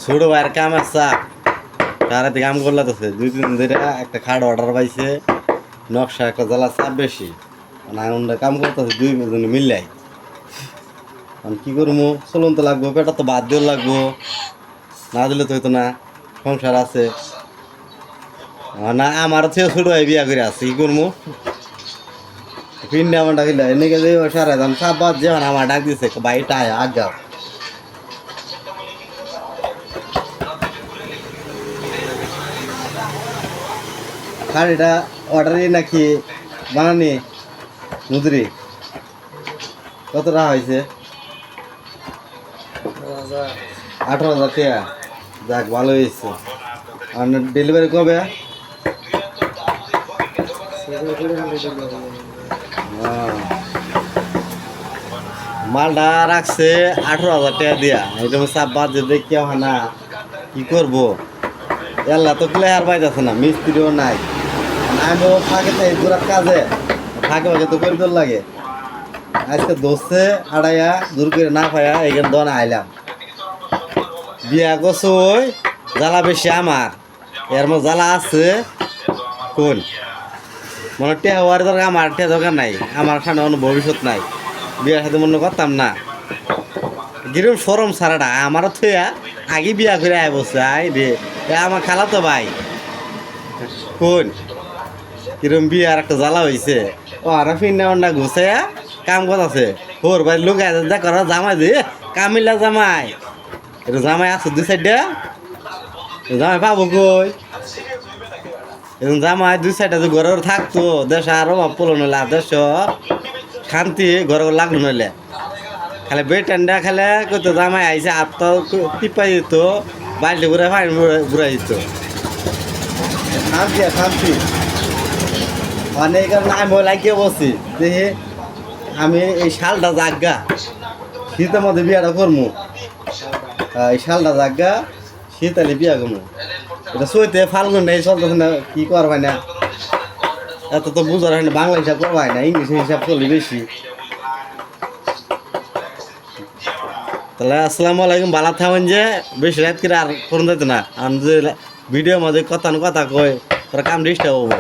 ছোট ভাইয়ের কাম আছে তারাতে কাম করলাতেছে 2-3 দিন ধরে একটা খাট অর্ডার পাইছে নকশা একটা জ্বালা চাপ বেশি মানে আমরা কাম করতেছে 2 জন মিললাই আমি কি করবো চলুন তো লাগবো পেটা তো বাদ দিও লাগবো না দিলে তো হইতো না সংসার আছে না আমার থেকে ছোট ভাই বিয়া করে আছে কি করবো পিন্ডে আমার ডাকিল এনেকে যে সারা দাম সব বাদ যে আমার ডাক দিছে বাইটা আজ যাও শাড়িটা অর্ডারই নাকি বানানি মুদরি কত টাকা হয়েছে 18,000 টাকা যাক ভালো হয়েছে আর ডেলিভারি কবে মালটা রাখছে 18,000 টাকা দিয়া এটা সাপ বাদ যে দেখি হয় না কি করবো এল্লা তো প্লেয়ার পাইতেছে না মিস্ত্রিও নাই আমিও ফাঁকে ঘোরার কাজে ফাঁকে ফাঁকে তো করে তোর লাগে আজকে দোষে আড়াইয়া দূর করে না পাইয়া এখানে দোকানে আইলাম বিয়া করছো ওই জ্বালা বেশি আমার এর মধ্যে জ্বালা আছে কোন মানে টেয়া হওয়ার দরকার আমার টেয়া দরকার নাই আমার সামনে কোনো ভবিষ্যৎ নাই বিয়ার সাথে মনে করতাম না কিরম সরম সারাটা আমারও থইয়া আগে বিয়া করে আয় বসে আই রে আমার খালা তো ভাই কোন কিরম বিয়ার একটা জ্বালা হয়েছে ও আর ফিন্না অন্ডা ঘুষে কাম করতেছে ওর ভাই লোক দেখ জামাই দে কামিল্লা জামাই এটা জামাই আছে 2 সাইডে জামাই পাবো কই এখন জামাই 2 সাইডে যে ঘরের থাকতো দেশ আরো পলন হইলে দেশ শান্তি ঘরে লাগলো নইলে খালি বেটান্ডা খালে কত জামাই আইসে আত্ম টিপাই দিত বাল্টি ঘুরে ফাইন ঘুরাই দিত শান্তি শান্তি অনেক আমি লাগিয়ে বসি দেখি আমি এই শালটা জাগা শীতের মধ্যে বিয়াটা করবো এই শালটা জাগা শীত আলে বিয়া করবো এটা সইতে ফাল্গুন নেই চলতেছে না কি করবাই না এত তো বুঝার হয় না বাংলা হিসাব করবাই না ইংলিশ হিসাব করলে বেশি তাহলে আসসালামু আলাইকুম ভালো থাকেন যে বেশি রাত করে আর করুন যাইতো না আমি যে ভিডিওর মধ্যে কথা কয় তোরা কাম ডিস্টার্ব হবো